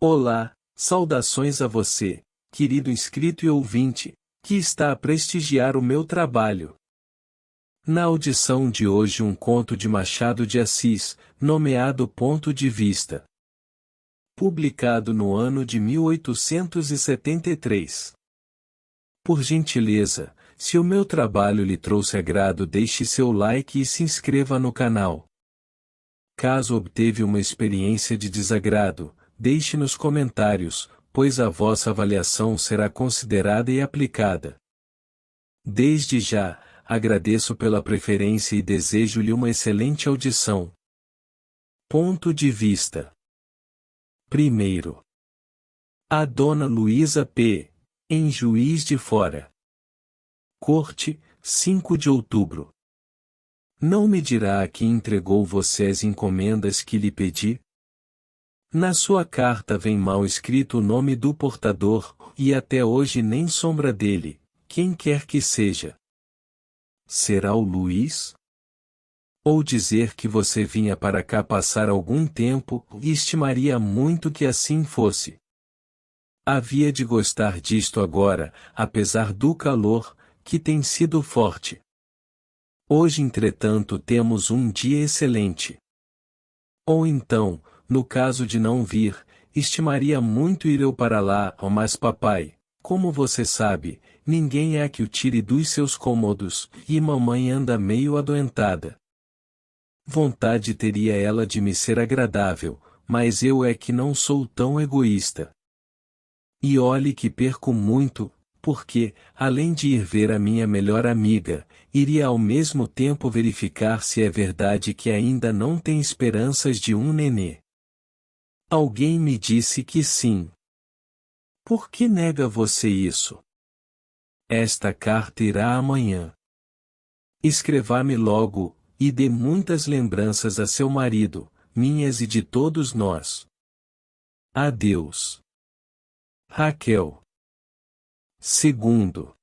Olá, saudações a você, querido inscrito e ouvinte, que está a prestigiar o meu trabalho. Na audição de hoje um conto de Machado de Assis, nomeado Ponto de Vista. Publicado no ano de 1873. Por gentileza, se o meu trabalho lhe trouxe agrado, deixe seu like e se inscreva no canal. Caso obteve uma experiência de desagrado, deixe nos comentários, pois a vossa avaliação será considerada e aplicada. Desde já, agradeço pela preferência e desejo-lhe uma excelente audição. Ponto de vista. Primeiro. A Dona Luísa P., em Juiz de Fora. Corte, 5 de outubro. Não me dirá a quem entregou você as encomendas que lhe pedi? Na sua carta vem mal escrito o nome do portador, e até hoje nem sombra dele, quem quer que seja. Será o Luiz? Ou dizer que você vinha para cá passar algum tempo, e estimaria muito que assim fosse. Havia de gostar disto agora, apesar do calor, que tem sido forte. Hoje, entretanto, temos um dia excelente. Ou então, no caso de não vir, estimaria muito ir eu para lá, mas papai, como você sabe, ninguém é que o tire dos seus cômodos, e mamãe anda meio adoentada. Vontade teria ela de me ser agradável, mas eu é que não sou tão egoísta. E olhe que perco muito, porque, além de ir ver a minha melhor amiga, iria ao mesmo tempo verificar se é verdade que ainda não tem esperanças de um nenê. Alguém me disse que sim. Por que nega você isso? Esta carta irá amanhã. Escreva-me logo, e dê muitas lembranças a seu marido, minhas e de todos nós. Adeus. Raquel. Segundo.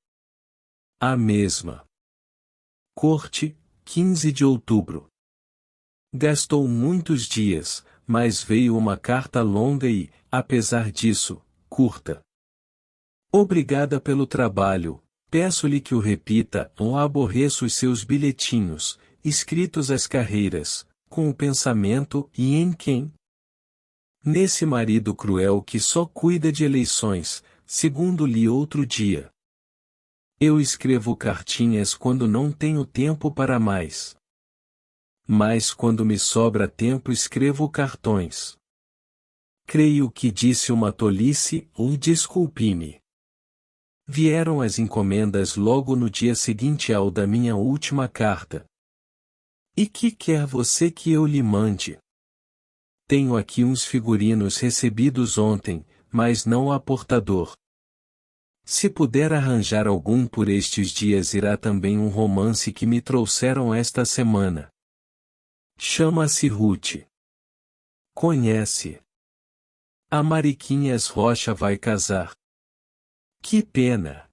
A mesma. Corte, 15 de outubro. Gastou muitos dias, mas veio uma carta longa e, apesar disso, curta. Obrigada pelo trabalho, peço-lhe que o repita, ou aborreço os seus bilhetinhos, escritos às carreiras, com o pensamento e em quem? Nesse marido cruel que só cuida de eleições, segundo li outro dia. Eu escrevo cartinhas quando não tenho tempo para mais. Mas quando me sobra tempo escrevo cartões. Creio que disse uma tolice, ou desculpe-me. Vieram as encomendas logo no dia seguinte ao da minha última carta. E que quer você que eu lhe mande? Tenho aqui uns figurinos recebidos ontem, mas não há portador. Se puder arranjar algum por estes dias, irá também um romance que me trouxeram esta semana. Chama-se Ruth. Conhece? A Mariquinhas Rocha vai casar. Que pena!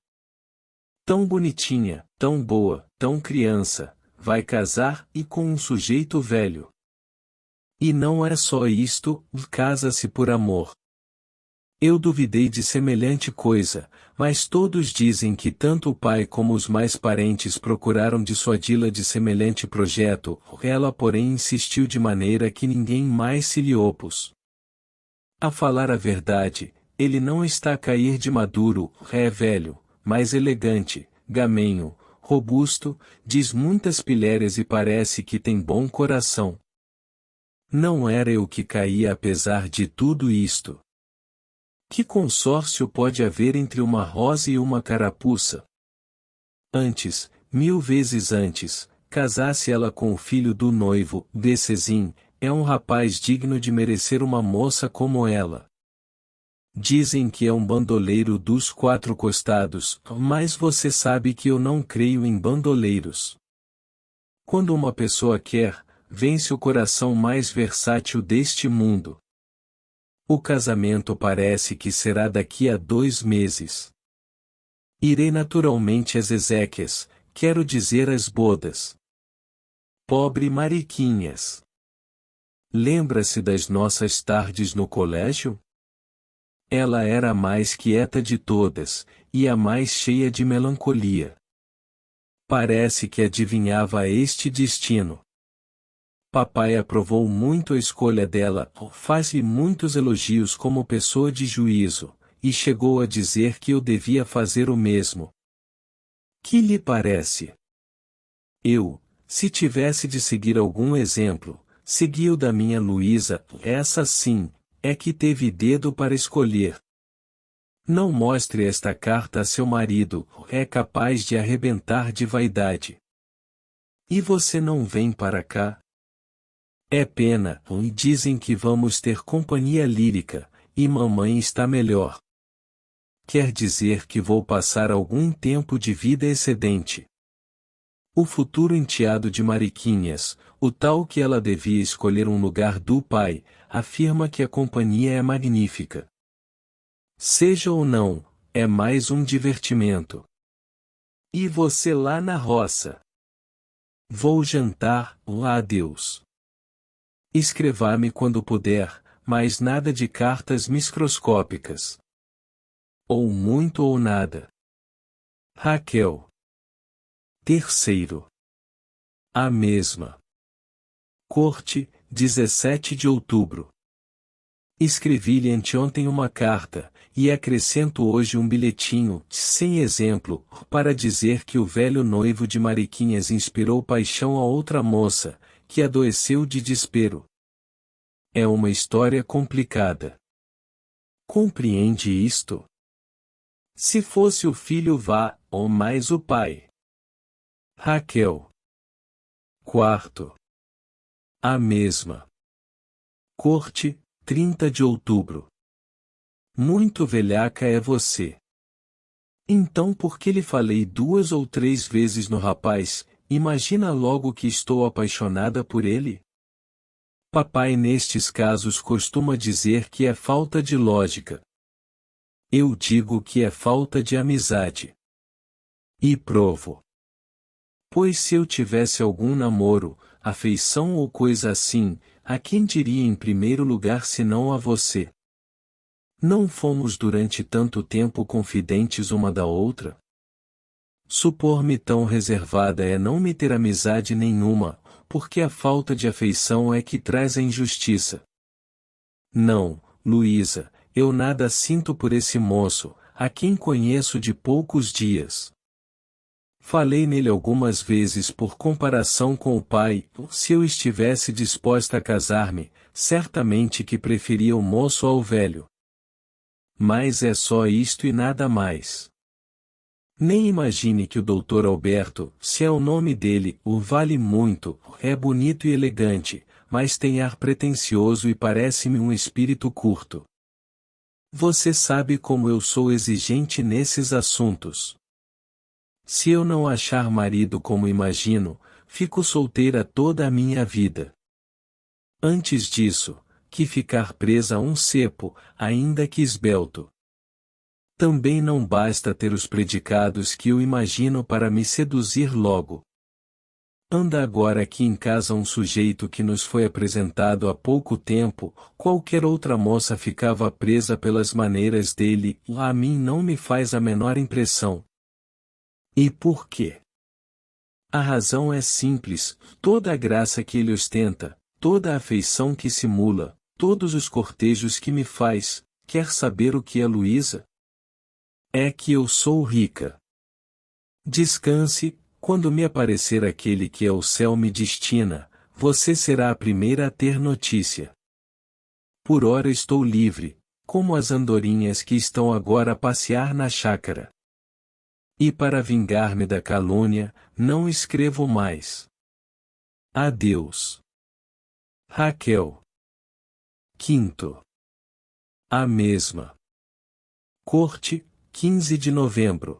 Tão bonitinha, tão boa, tão criança, vai casar e com um sujeito velho. E não é só isto, casa-se por amor. Eu duvidei de semelhante coisa, mas todos dizem que tanto o pai como os mais parentes procuraram dissuadi-la de semelhante projeto, ela porém insistiu de maneira que ninguém mais se lhe opôs. A falar a verdade, ele não está a cair de maduro, é velho, mas elegante, gamenho, robusto, diz muitas pilhérias e parece que tem bom coração. Não era eu que caía apesar de tudo isto. Que consórcio pode haver entre uma rosa e uma carapuça? Antes, 1000 vezes antes, casasse ela com o filho do noivo, Decezim, é um rapaz digno de merecer uma moça como ela. Dizem que é um bandoleiro dos 4 costados, mas você sabe que eu não creio em bandoleiros. Quando uma pessoa quer, vence o coração mais versátil deste mundo. O casamento parece que será daqui a 2 meses. Irei naturalmente às exéquias, quero dizer às bodas. Pobre Mariquinhas! Lembra-se das nossas tardes no colégio? Ela era a mais quieta de todas, e a mais cheia de melancolia. Parece que adivinhava este destino. Papai aprovou muito a escolha dela, faz-lhe muitos elogios como pessoa de juízo, e chegou a dizer que eu devia fazer o mesmo. Que lhe parece? Eu, se tivesse de seguir algum exemplo, segui o da minha Luísa, essa sim, é que teve dedo para escolher. Não mostre esta carta a seu marido, é capaz de arrebentar de vaidade. E você não vem para cá? É pena, e dizem que vamos ter companhia lírica, e mamãe está melhor. Quer dizer que vou passar algum tempo de vida excedente. O futuro enteado de Mariquinhas, o tal que ela devia escolher um lugar do pai, afirma que a companhia é magnífica. Seja ou não, é mais um divertimento. E você lá na roça? Vou jantar, lá adeus. Escreva-me quando puder, mas nada de cartas microscópicas. Ou muito ou nada. Raquel. Terceiro. A mesma. Corte, 17 de outubro. Escrevi-lhe anteontem uma carta, e acrescento hoje um bilhetinho, sem exemplo, para dizer que o velho noivo de Mariquinhas inspirou paixão a outra moça, que adoeceu de desespero. É uma história complicada. Compreende isto? Se fosse o filho vá, ou mais o pai. Raquel. Quarto. A mesma. Corte, 30 de outubro. Muito velhaca é você. Então por que lhe falei 2 ou 3 vezes no rapaz, imagina logo que estou apaixonada por ele? Papai nestes casos costuma dizer que é falta de lógica. Eu digo que é falta de amizade. E provo. Pois se eu tivesse algum namoro, afeição ou coisa assim, a quem diria em primeiro lugar senão a você? Não fomos durante tanto tempo confidentes uma da outra? Supor-me tão reservada é não me ter amizade nenhuma, porque a falta de afeição é que traz a injustiça. Não, Luísa, eu nada sinto por esse moço, a quem conheço de poucos dias. Falei nele algumas vezes por comparação com o pai, se eu estivesse disposta a casar-me, certamente que preferia o moço ao velho. Mas é só isto e nada mais. Nem imagine que o Dr. Alberto, se é o nome dele, o vale muito, é bonito e elegante, mas tem ar pretensioso e parece-me um espírito curto. Você sabe como eu sou exigente nesses assuntos. Se eu não achar marido como imagino, fico solteira toda a minha vida. Antes disso, que ficar presa a um cepo, ainda que esbelto. Também não basta ter os predicados que eu imagino para me seduzir logo. Anda agora aqui em casa um sujeito que nos foi apresentado há pouco tempo, qualquer outra moça ficava presa pelas maneiras dele, a mim não me faz a menor impressão. E por quê? A razão é simples, toda a graça que ele ostenta, toda a afeição que simula, todos os cortejos que me faz, quer saber o que é Luísa? É que eu sou rica. Descanse, quando me aparecer aquele que é o céu me destina, você será a primeira a ter notícia. Por ora estou livre, como as andorinhas que estão agora a passear na chácara. E para vingar-me da calúnia, não escrevo mais. Adeus. Raquel. Quinto. A mesma. Corte, 15 de novembro.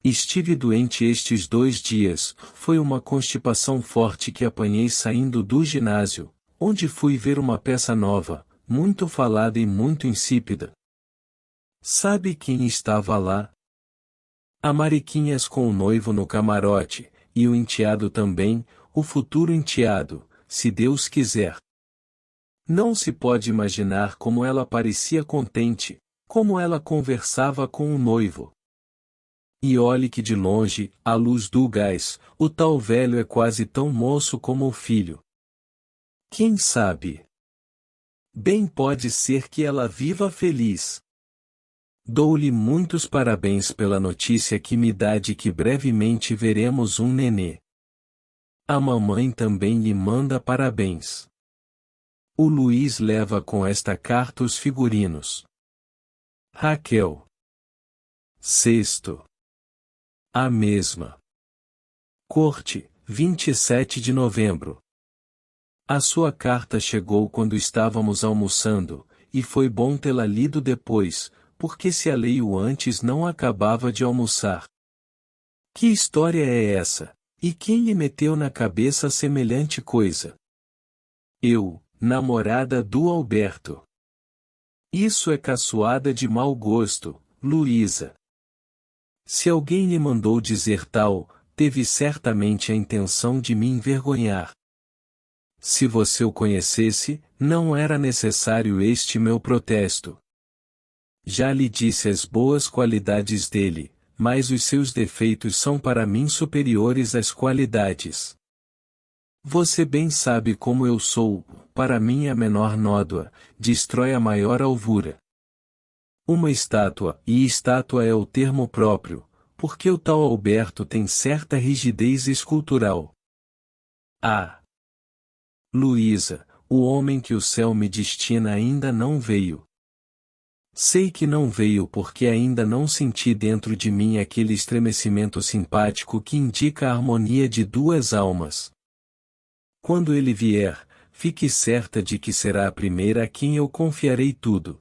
Estive doente estes 2 dias, foi uma constipação forte que apanhei saindo do ginásio, onde fui ver uma peça nova, muito falada e muito insípida. Sabe quem estava lá? A Mariquinhas com o noivo no camarote, e o enteado também, o futuro enteado, se Deus quiser. Não se pode imaginar como ela parecia contente, como ela conversava com o noivo. E olhe que de longe, à luz do gás, o tal velho é quase tão moço como o filho. Quem sabe? Bem pode ser que ela viva feliz. Dou-lhe muitos parabéns pela notícia que me dá de que brevemente veremos um nenê. A mamãe também lhe manda parabéns. O Luiz leva com esta carta os figurinos. Raquel. Sexto. A mesma. Corte, 27 de novembro. A sua carta chegou quando estávamos almoçando, e foi bom tê-la lido depois, porque se a leio antes não acabava de almoçar. Que história é essa? E quem lhe meteu na cabeça semelhante coisa? Eu, namorada do Alberto. Isso é caçoada de mau gosto, Luísa. Se alguém lhe mandou dizer tal, teve certamente a intenção de me envergonhar. Se você o conhecesse, não era necessário este meu protesto. Já lhe disse as boas qualidades dele, mas os seus defeitos são para mim superiores às qualidades. Você bem sabe como eu sou, para mim a menor nódoa, destrói a maior alvura. Uma estátua, e estátua é o termo próprio, porque o tal Alberto tem certa rigidez escultural. Ah! Luísa, o homem que o céu me destina ainda não veio. Sei que não veio porque ainda não senti dentro de mim aquele estremecimento simpático que indica a harmonia de duas almas. Quando ele vier, fique certa de que será a primeira a quem eu confiarei tudo.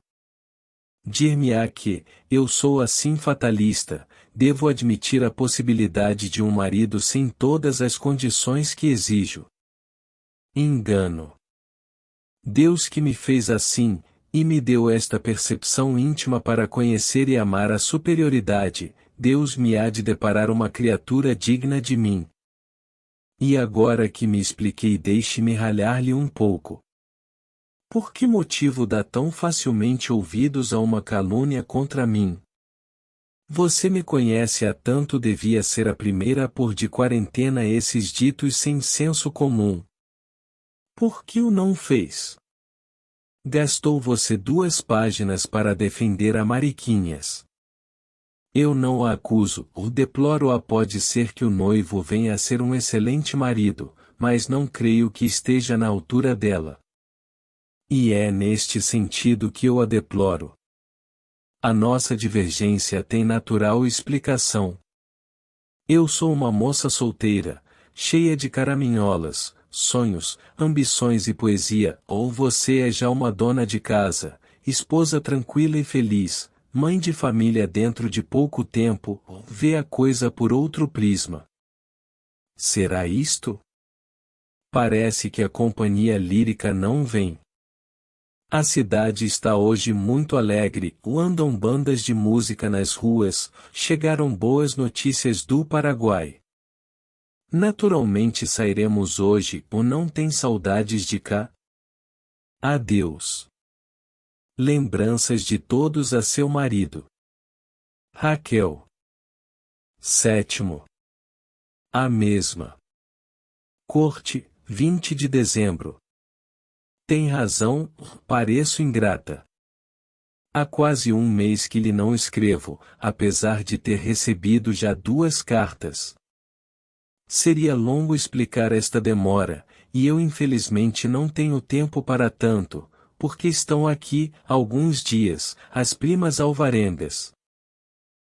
Dir-me-á que, eu sou assim fatalista, devo admitir a possibilidade de um marido sem todas as condições que exijo. Engano. Deus que me fez assim, e me deu esta percepção íntima para conhecer e amar a superioridade, Deus me há de deparar uma criatura digna de mim. E agora que me expliquei, deixe-me ralhar-lhe um pouco. Por que motivo dá tão facilmente ouvidos a uma calúnia contra mim? Você me conhece há tanto, devia ser a primeira a pôr de quarentena esses ditos sem senso comum. Por que o não fez? Gastou você 2 páginas para defender a Mariquinhas. Eu não a acuso, ou deploro-a. Pode ser que o noivo venha a ser um excelente marido, mas não creio que esteja na altura dela. E é neste sentido que eu a deploro. A nossa divergência tem natural explicação. Eu sou uma moça solteira, cheia de caraminholas, sonhos, ambições e poesia, ou você é já uma dona de casa, esposa tranquila e feliz, mãe de família dentro de pouco tempo, vê a coisa por outro prisma. Será isto? Parece que a companhia lírica não vem. A cidade está hoje muito alegre, andam bandas de música nas ruas, chegaram boas notícias do Paraguai. Naturalmente sairemos hoje, ou não tem saudades de cá? Adeus. Lembranças de todos a seu marido. Raquel. Sétimo. A mesma. Corte, 20 de dezembro. Tem razão, pareço ingrata. Há quase um mês que lhe não escrevo, apesar de ter recebido já 2 cartas. Seria longo explicar esta demora, e eu infelizmente não tenho tempo para tanto, porque estão aqui, há alguns dias, as primas alvarengas.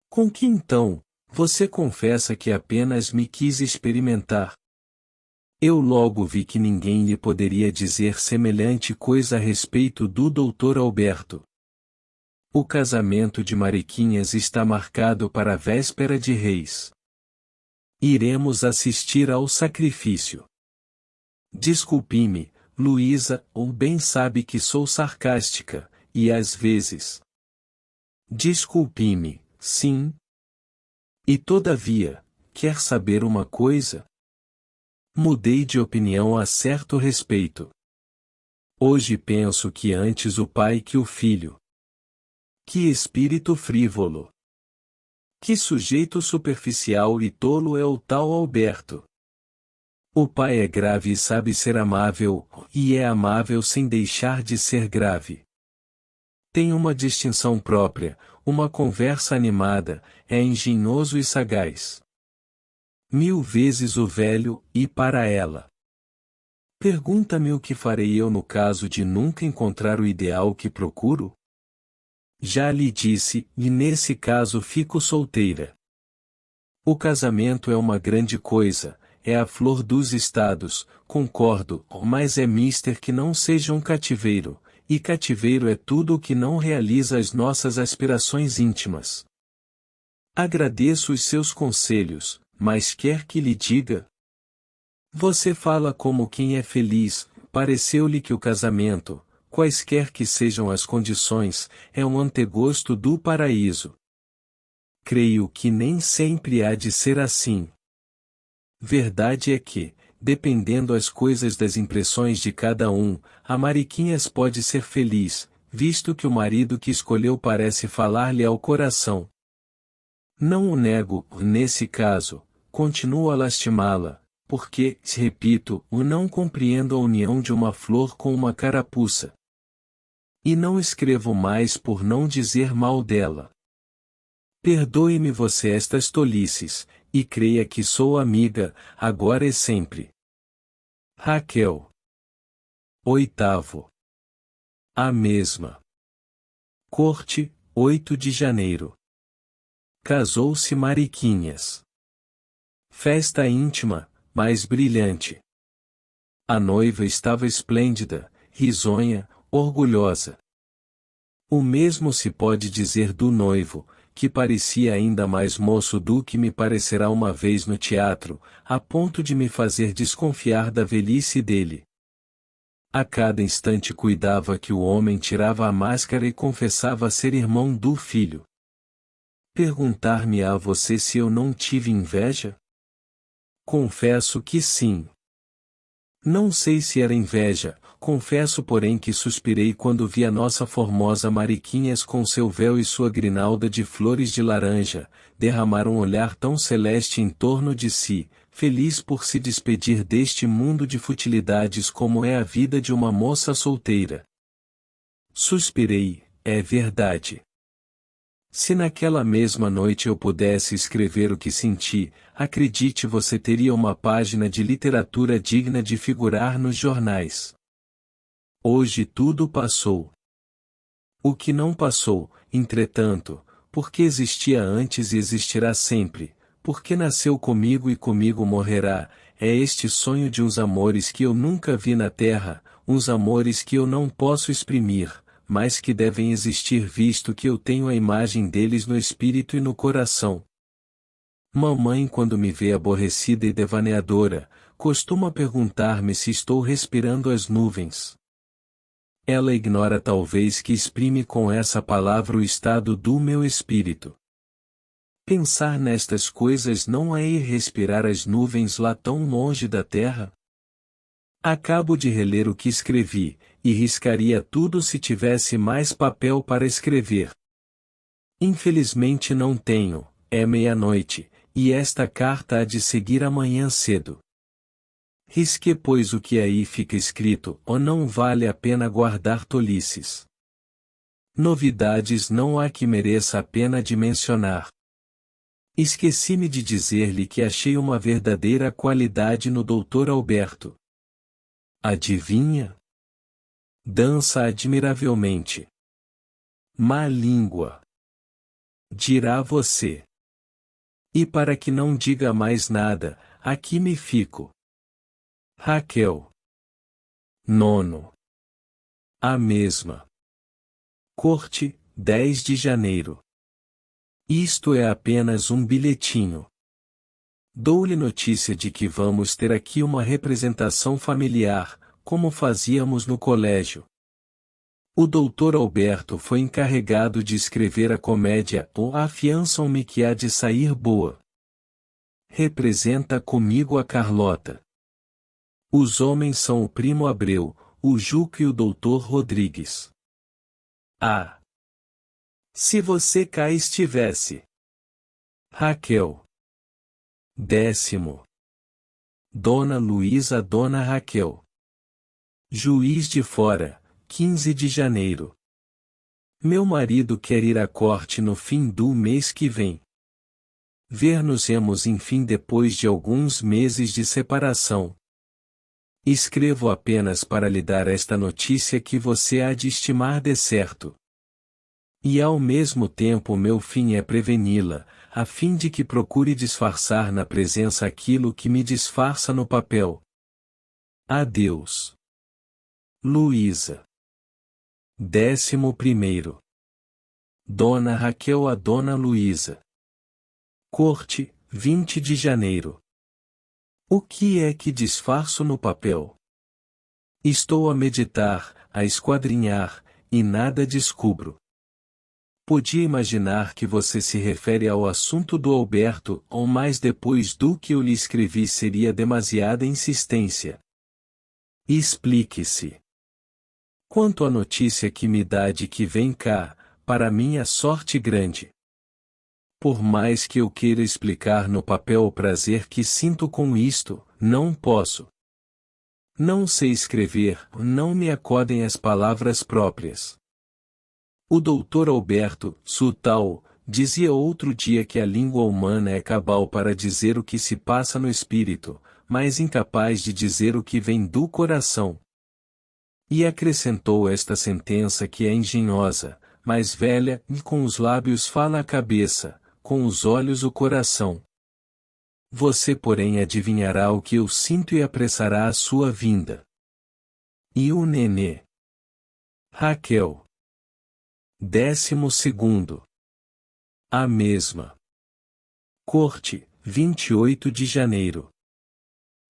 Com que então, você confessa que apenas me quis experimentar? Eu logo vi que ninguém lhe poderia dizer semelhante coisa a respeito do Dr. Alberto. O casamento de Mariquinhas está marcado para a véspera de Reis. Iremos assistir ao sacrifício. Desculpe-me, Luísa, ou bem sabe que sou sarcástica, e às vezes. Desculpe-me, sim. E todavia, quer saber uma coisa? Mudei de opinião a certo respeito. Hoje penso que antes o pai que o filho. Que espírito frívolo! Que sujeito superficial e tolo é o tal Alberto! O pai é grave e sabe ser amável, e é amável sem deixar de ser grave. Tem uma distinção própria, uma conversa animada, é engenhoso e sagaz. 1000 vezes o velho, e para ela. Pergunta-me o que farei eu no caso de nunca encontrar o ideal que procuro? Já lhe disse, e nesse caso fico solteira. O casamento é uma grande coisa, é a flor dos estados, concordo, mas é mister que não seja um cativeiro, e cativeiro é tudo o que não realiza as nossas aspirações íntimas. Agradeço os seus conselhos, mas quer que lhe diga? Você fala como quem é feliz, pareceu-lhe que o casamento, quaisquer que sejam as condições, é um antegosto do paraíso. Creio que nem sempre há de ser assim. Verdade é que, dependendo as coisas das impressões de cada um, a Mariquinhas pode ser feliz, visto que o marido que escolheu parece falar-lhe ao coração. Não o nego, nesse caso, continuo a lastimá-la, porque, repito, não compreendo a união de uma flor com uma carapuça. E não escrevo mais por não dizer mal dela. Perdoe-me você estas tolices, e creia que sou amiga, agora e sempre. Raquel. 8º. A mesma. Corte, 8 de janeiro. Casou-se Mariquinhas. Festa íntima, mas brilhante. A noiva estava esplêndida, risonha, orgulhosa. O mesmo se pode dizer do noivo, que parecia ainda mais moço do que me parecerá uma vez no teatro, a ponto de me fazer desconfiar da velhice dele. A cada instante cuidava que o homem tirava a máscara e confessava ser irmão do filho. Perguntar-me-á você se eu não tive inveja? Confesso que sim. Não sei se era inveja, confesso porém que suspirei quando vi a nossa formosa Mariquinhas com seu véu e sua grinalda de flores de laranja, derramar um olhar tão celeste em torno de si, feliz por se despedir deste mundo de futilidades como é a vida de uma moça solteira. Suspirei, é verdade. Se naquela mesma noite eu pudesse escrever o que senti, acredite você teria uma página de literatura digna de figurar nos jornais. Hoje tudo passou. O que não passou, entretanto, porque existia antes e existirá sempre, porque nasceu comigo e comigo morrerá, é este sonho de uns amores que eu nunca vi na terra, uns amores que eu não posso exprimir, mas que devem existir visto que eu tenho a imagem deles no espírito e no coração. Mamãe, quando me vê aborrecida e devaneadora, costuma perguntar-me se estou respirando as nuvens. Ela ignora talvez que exprime com essa palavra o estado do meu espírito. Pensar nestas coisas não é ir respirar as nuvens lá tão longe da terra? Acabo de reler o que escrevi, e riscaria tudo se tivesse mais papel para escrever. Infelizmente não tenho, é meia-noite, e esta carta há de seguir amanhã cedo. Risque pois o que aí fica escrito, ou não vale a pena guardar tolices. Novidades não há que mereça a pena de mencionar. Esqueci-me de dizer-lhe que achei uma verdadeira qualidade no Dr. Alberto. Adivinha? Dança admiravelmente. Má língua. Dirá você. E para que não diga mais nada, aqui me fico. Raquel. 9. A mesma. Corte, 10 de janeiro. Isto é apenas um bilhetinho. Dou-lhe notícia de que vamos ter aqui uma representação familiar, como fazíamos no colégio. O Dr. Alberto foi encarregado de escrever a comédia ou afiançam-me que há de sair boa. Representa comigo a Carlota. Os homens são o primo Abreu, o Juca e o Dr. Rodrigues. Ah! Se você cá estivesse! Raquel. 10º. Dona Luísa, Dona Raquel. Juiz de Fora, 15 de janeiro. Meu marido quer ir à corte no fim do mês que vem. Ver-nos-emos enfim depois de alguns meses de separação. Escrevo apenas para lhe dar esta notícia que você há de estimar de certo. E ao mesmo tempo meu fim é preveni-la, a fim de que procure disfarçar na presença aquilo que me disfarça no papel. Adeus. Luísa. 11º. Dona Raquel a Dona Luísa. Corte, 20 de janeiro. O que é que disfarço no papel? Estou a meditar, a esquadrinhar, e nada descubro. Podia imaginar que você se refere ao assunto do Alberto, ou mais depois do que eu lhe escrevi seria demasiada insistência. Explique-se. Quanto à notícia que me dá de que vem cá, para minha sorte grande. Por mais que eu queira explicar no papel o prazer que sinto com isto, não posso. Não sei escrever, não me acodem as palavras próprias. O doutor Alberto, Sutal, dizia outro dia que a língua humana é cabal para dizer o que se passa no espírito, mas incapaz de dizer o que vem do coração. E acrescentou esta sentença que é engenhosa, mas velha, e com os lábios fala a cabeça, com os olhos o coração. Você porém adivinhará o que eu sinto e apressará a sua vinda. E o nenê? Raquel. 12º. A mesma. Corte, 28 de janeiro.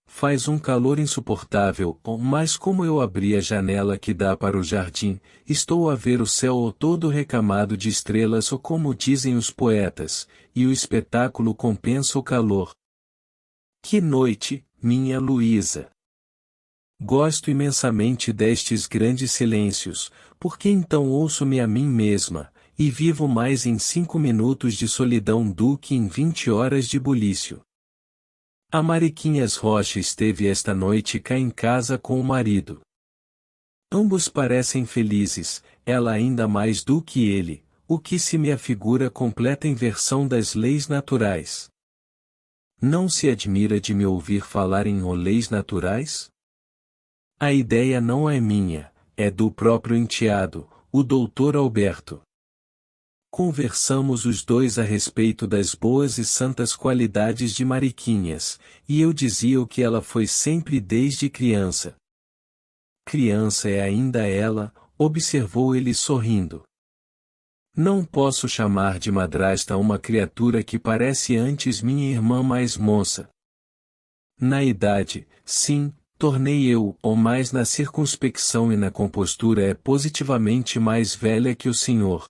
Faz um calor insuportável, mas como eu abri a janela que dá para o jardim, estou a ver o céu todo recamado de estrelas ou como dizem os poetas, e o espetáculo compensa o calor. Que noite, minha Luísa! Gosto imensamente destes grandes silêncios, porque então ouço-me a mim mesma, e vivo mais em 5 minutos de solidão do que em 20 horas de bulício. A Mariquinhas Rocha esteve esta noite cá em casa com o marido. Ambos parecem felizes, ela ainda mais do que ele, o que se me afigura completa inversão das leis naturais. Não se admira de me ouvir falar em leis naturais? A ideia não é minha, é do próprio enteado, o doutor Alberto. Conversamos os dois a respeito das boas e santas qualidades de Mariquinhas, e eu dizia o que ela foi sempre desde criança. Criança é ainda ela, observou ele sorrindo. Não posso chamar de madrasta uma criatura que parece antes minha irmã mais moça. Na idade, sim, tornei eu, ou mais na circunspecção e na compostura é positivamente mais velha que o senhor.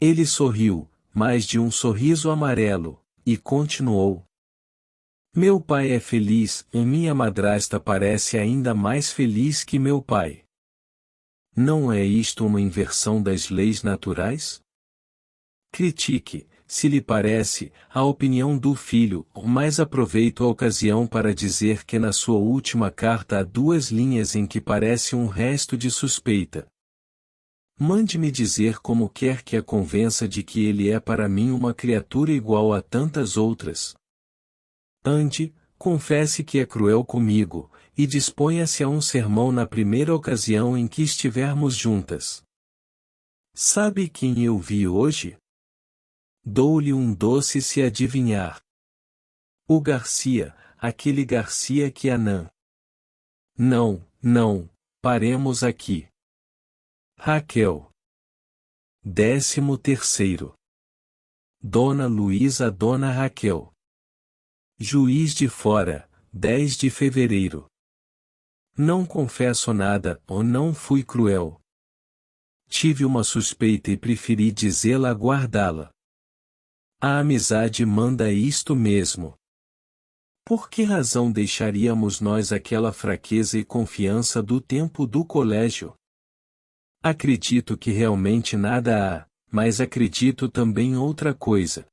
Ele sorriu, mais de um sorriso amarelo, e continuou. Meu pai é feliz, e minha madrasta parece ainda mais feliz que meu pai. Não é isto uma inversão das leis naturais? Critique, se lhe parece, a opinião do filho, mas aproveito a ocasião para dizer que na sua última carta há 2 linhas em que parece um resto de suspeita. Mande-me dizer como quer que a convença de que ele é para mim uma criatura igual a tantas outras. Ande, confesse que é cruel comigo, e disponha-se a um sermão na primeira ocasião em que estivermos juntas. Sabe quem eu vi hoje? Dou-lhe um doce se adivinhar. O Garcia, aquele Garcia que Anã. Não, não, paremos aqui. Raquel. 13º. Dona Luísa, Dona Raquel. Juiz de Fora, 10 de fevereiro. Não confesso nada, ou não fui cruel. Tive uma suspeita e preferi dizê-la a guardá-la. A amizade manda isto mesmo. Por que razão deixaríamos nós aquela fraqueza e confiança do tempo do colégio? Acredito que realmente nada há, mas acredito também outra coisa.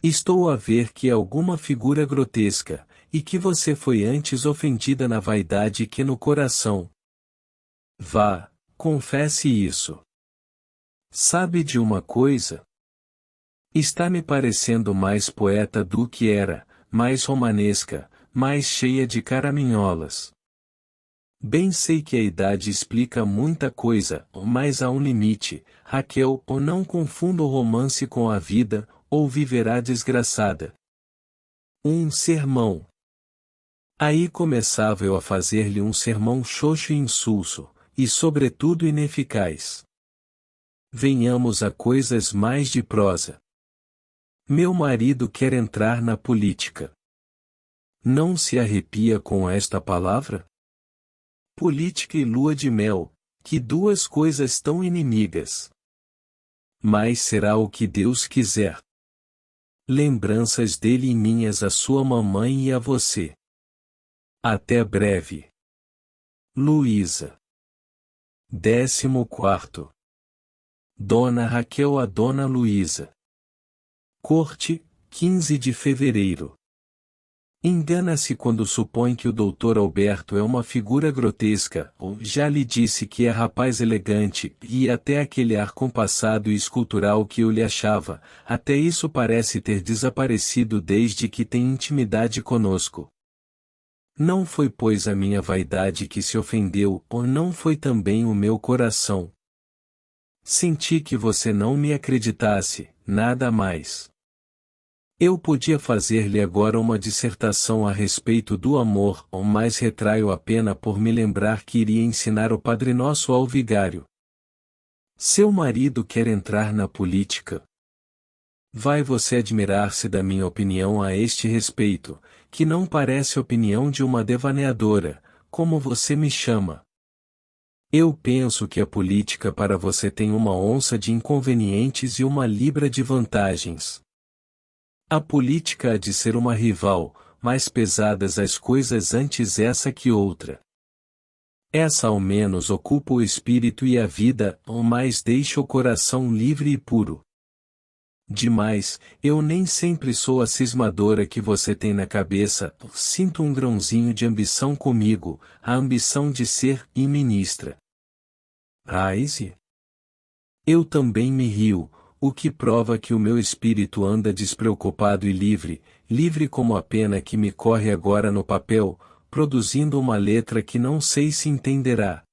Estou a ver que é alguma figura grotesca, e que você foi antes ofendida na vaidade que no coração. Vá, confesse isso. Sabe de uma coisa? Está me parecendo mais poeta do que era, mais romanesca, mais cheia de caraminholas. Bem sei que a idade explica muita coisa, mas há um limite, Raquel, ou não confunda o romance com a vida, ou viverá desgraçada. Um sermão. Aí começava eu a fazer-lhe um sermão xoxo e insulso, e sobretudo ineficaz. Venhamos a coisas mais de prosa. Meu marido quer entrar na política. Não se arrepia com esta palavra? Política e lua de mel, que duas coisas tão inimigas. Mas será o que Deus quiser. Lembranças dele e minhas a sua mamãe e a você. Até breve. Luísa. 14º. Dona Raquel a Dona Luísa. Corte, 15 de fevereiro. Engana-se quando supõe que o Dr. Alberto é uma figura grotesca, ou já lhe disse que é rapaz elegante, e até aquele ar compassado e escultural que eu lhe achava, até isso parece ter desaparecido desde que tem intimidade conosco. Não foi pois a minha vaidade que se ofendeu, ou não foi também o meu coração. Senti que você não me acreditasse, nada mais. Eu podia fazer-lhe agora uma dissertação a respeito do amor, mas retraio a pena por me lembrar que iria ensinar o Padre Nosso ao vigário. Seu marido quer entrar na política. Vai você admirar-se da minha opinião a este respeito, que não parece opinião de uma devaneadora, como você me chama. Eu penso que a política para você tem uma onça de inconvenientes e uma libra de vantagens. A política há de ser uma rival, mais pesadas as coisas antes essa que outra. Essa ao menos ocupa o espírito e a vida, ou mais deixa o coração livre e puro. Demais, eu nem sempre sou a cismadora que você tem na cabeça, sinto um grãozinho de ambição comigo, a ambição de ser ministra. Raise? Eu também me rio, o que prova que o meu espírito anda despreocupado e livre, livre como a pena que me corre agora no papel, produzindo uma letra que não sei se entenderá.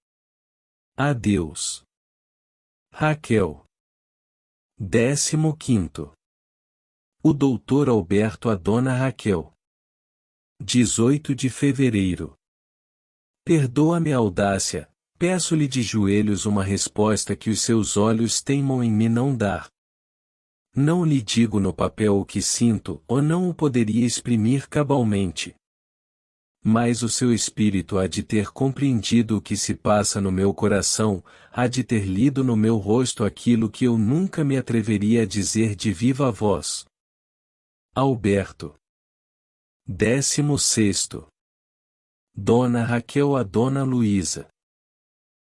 Adeus. Raquel. 15º. O Dr. Alberto a Dona Raquel. 18 de fevereiro. Perdoa-me a audácia, peço-lhe de joelhos uma resposta que os seus olhos teimam em me não dar. Não lhe digo no papel o que sinto, ou não o poderia exprimir cabalmente. Mas o seu espírito há de ter compreendido o que se passa no meu coração, há de ter lido no meu rosto aquilo que eu nunca me atreveria a dizer de viva voz. Alberto. 16º. Dona Raquel a Dona Luísa.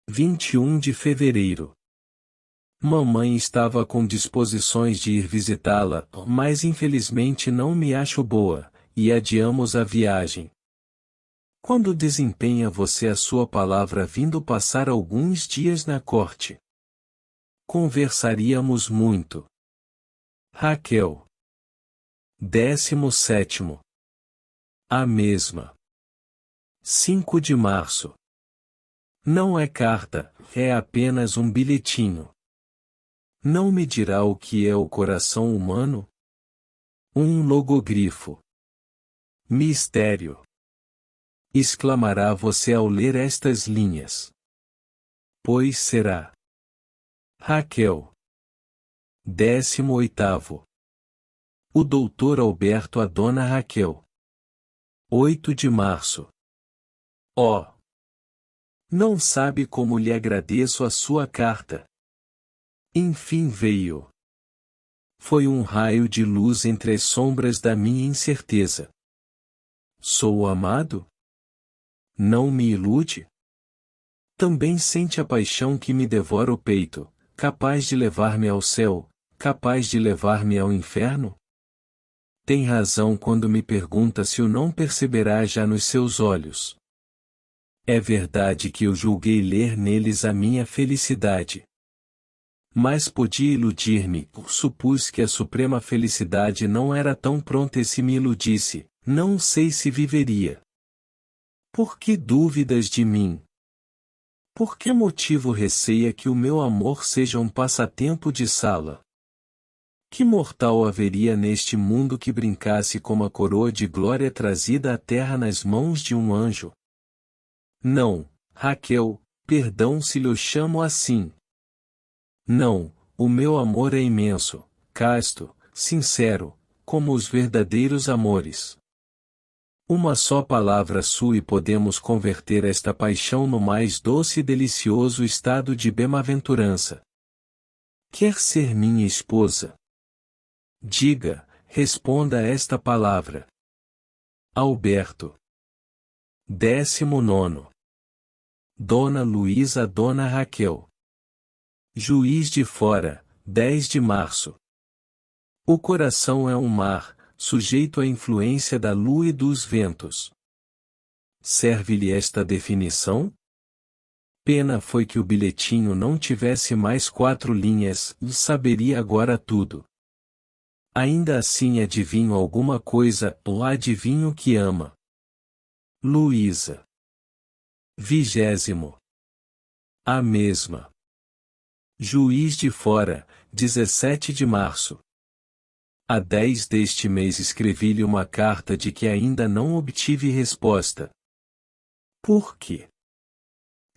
21 de fevereiro. Mamãe estava com disposições de ir visitá-la, mas infelizmente não me acho boa, e adiamos a viagem. Quando desempenha você a sua palavra vindo passar alguns dias na corte? Conversaríamos muito. Raquel. 17º. A mesma. 5 de março. Não é carta, é apenas um bilhetinho. Não me dirá o que é o coração humano? Um logogrifo. Mistério. Exclamará você ao ler estas linhas. Pois será. Raquel. 18º. O Dr. Alberto a Dona Raquel. 8 de março. Oh! Não sabe como lhe agradeço a sua carta. Enfim veio. Foi um raio de luz entre as sombras da minha incerteza. Sou amado? Não me ilude? Também sente a paixão que me devora o peito, capaz de levar-me ao céu, capaz de levar-me ao inferno? Tem razão quando me pergunta se o não perceberá já nos seus olhos. É verdade que eu julguei ler neles a minha felicidade. Mas podia iludir-me, supus que a suprema felicidade não era tão pronta e se me iludisse, não sei se viveria. Por que dúvidas de mim? Por que motivo receia que o meu amor seja um passatempo de sala? Que mortal haveria neste mundo que brincasse com a coroa de glória trazida à terra nas mãos de um anjo? Não, Raquel, perdão se lhe chamo assim. Não, o meu amor é imenso, casto, sincero, como os verdadeiros amores. Uma só palavra sua e podemos converter esta paixão no mais doce e delicioso estado de bem-aventurança. Quer ser minha esposa? Diga, responda esta palavra. Alberto. 19. Dona Luísa a Dona Raquel. Juiz de Fora, 10 de março. O coração é um mar, sujeito à influência da lua e dos ventos. Serve-lhe esta definição? Pena foi que o bilhetinho não tivesse mais 4 linhas, e saberia agora tudo. Ainda assim adivinho alguma coisa, ou adivinho que ama. Luísa. 20. A mesma. Juiz de Fora, 17 de março. A 10 deste mês escrevi-lhe uma carta de que ainda não obtive resposta. Por quê?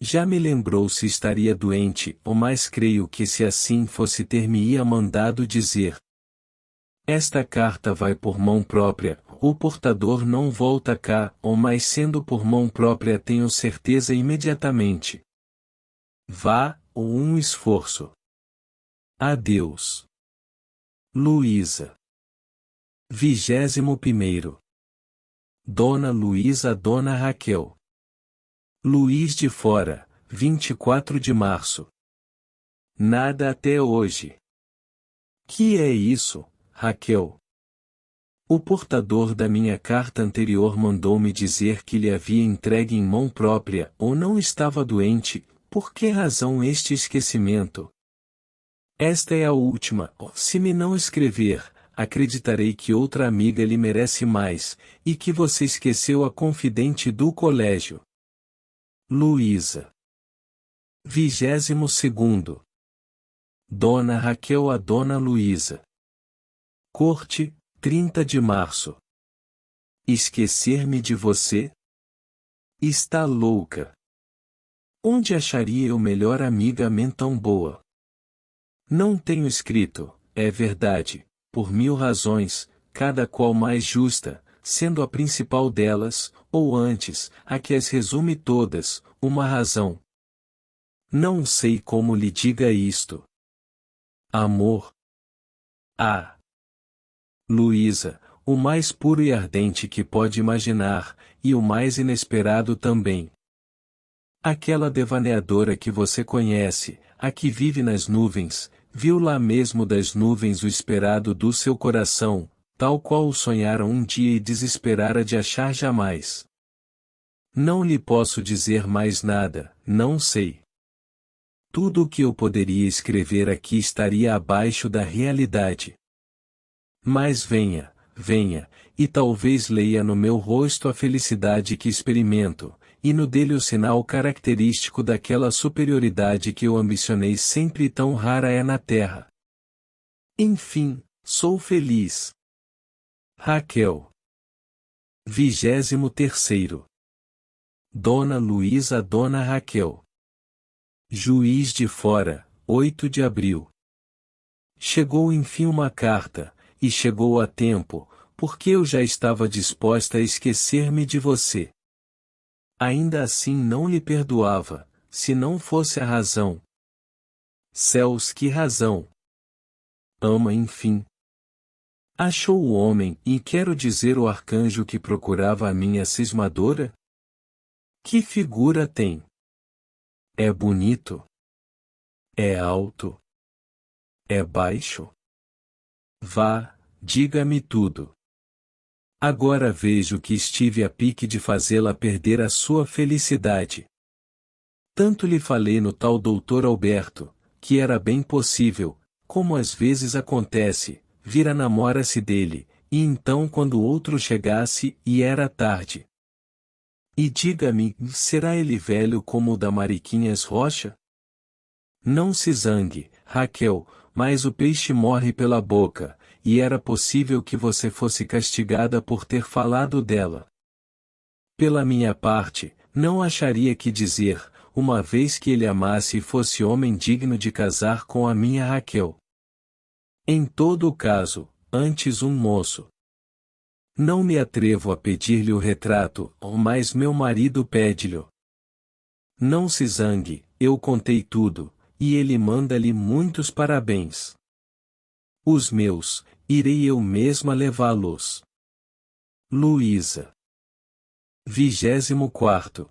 Já me lembrou se estaria doente, ou mais creio que se assim fosse ter-me-ia mandado dizer. Esta carta vai por mão própria, o portador não volta cá, ou mais sendo por mão própria tenho certeza imediatamente. Vá, ou um esforço. Adeus. Luísa. 21. Dona Luísa a Dona Raquel. Luís de Fora, 24 de março. Nada até hoje. Que é isso, Raquel? O portador da minha carta anterior mandou-me dizer que lhe havia entregue em mão própria, ou não estava doente. Por que razão este esquecimento? Esta é a última. Se me não escrever, acreditarei que outra amiga lhe merece mais, e que você esqueceu a confidente do colégio. Luísa. 22. Dona Raquel a Dona Luísa. Corte, 30 de março. Esquecer-me de você? Está louca. Onde acharia eu melhor amiga tão boa? Não tenho escrito, é verdade, por 1000 razões, cada qual mais justa, sendo a principal delas, ou antes, a que as resume todas, uma razão. Não sei como lhe diga isto. Amor. Ah! Luísa, o mais puro e ardente que pode imaginar, e o mais inesperado também. Aquela devaneadora que você conhece, a que vive nas nuvens, viu lá mesmo das nuvens o esperado do seu coração, tal qual o sonhara um dia e desesperara de achar jamais. Não lhe posso dizer mais nada, não sei. Tudo o que eu poderia escrever aqui estaria abaixo da realidade. Mas venha, venha, e talvez leia no meu rosto a felicidade que experimento, e no dele o sinal característico daquela superioridade que eu ambicionei sempre e tão rara é na terra. Enfim, sou feliz. Raquel. 23. Dona Luísa a Dona Raquel. Juiz de Fora, 8 de abril. Chegou enfim uma carta, e chegou a tempo, porque eu já estava disposta a esquecer-me de você. Ainda assim não lhe perdoava, se não fosse a razão. Céus, que razão! Ama enfim. Achou o homem, e quero dizer o arcanjo que procurava a minha cismadora? Que figura tem? É bonito? É alto? É baixo? Vá, diga-me tudo. Agora vejo que estive a pique de fazê-la perder a sua felicidade. Tanto lhe falei no tal doutor Alberto, que era bem possível, como às vezes acontece, vir a namora-se dele, e então quando outro chegasse, e era tarde. E diga-me, será ele velho como o da Mariquinhas Rocha? Não se zangue, Raquel, mas o peixe morre pela boca, e era possível que você fosse castigada por ter falado dela. Pela minha parte, não acharia que dizer, uma vez que ele amasse e fosse homem digno de casar com a minha Raquel. Em todo o caso, antes um moço. Não me atrevo a pedir-lhe o retrato, mas meu marido pede-lhe. Não se zangue, eu contei tudo, e ele manda-lhe muitos parabéns. Os meus, irei eu mesma levá-los. Luísa. 24º.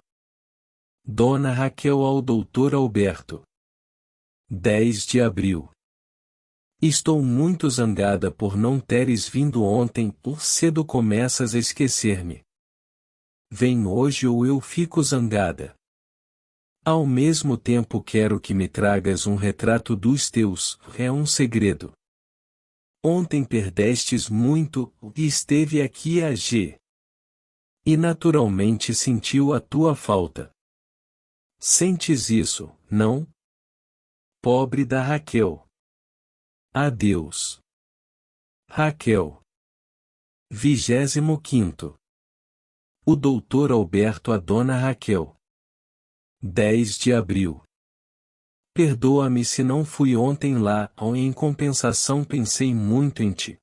Dona Raquel ao Dr. Alberto. 10 de abril. Estou muito zangada por não teres vindo ontem, por cedo começas a esquecer-me. Vem hoje ou eu fico zangada. Ao mesmo tempo quero que me tragas um retrato dos teus, é um segredo. Ontem perdestes muito, e esteve aqui a G. E naturalmente sentiu a tua falta. Sentes isso, não? Pobre da Raquel. Adeus. Raquel. 25º. O doutor Alberto a Dona Raquel. 10 de abril. Perdoa-me se não fui ontem lá, ou em compensação pensei muito em ti.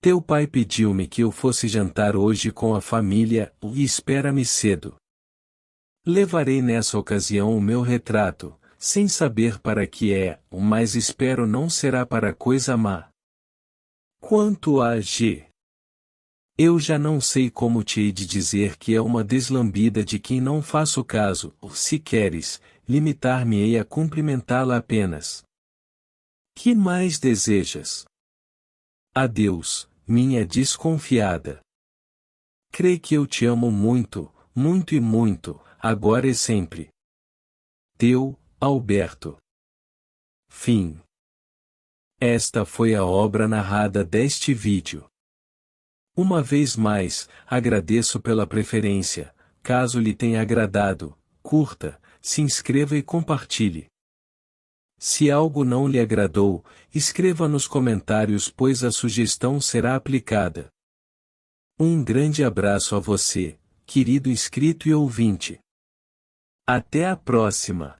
Teu pai pediu-me que eu fosse jantar hoje com a família, e espera-me cedo. Levarei nessa ocasião o meu retrato, sem saber para que é, mas espero não será para coisa má. Quanto a G. Eu já não sei como te hei de dizer que é uma deslambida de quem não faço caso, ou se queres, limitar-me-ei a cumprimentá-la apenas. Que mais desejas? Adeus, minha desconfiada. Crê que eu te amo muito, muito e muito, agora e sempre. Teu, Alberto. Fim. Esta foi a obra narrada deste vídeo. Uma vez mais, agradeço pela preferência. Caso lhe tenha agradado, curta, se inscreva e compartilhe. Se algo não lhe agradou, escreva nos comentários pois a sugestão será aplicada. Um grande abraço a você, querido inscrito e ouvinte. Até a próxima!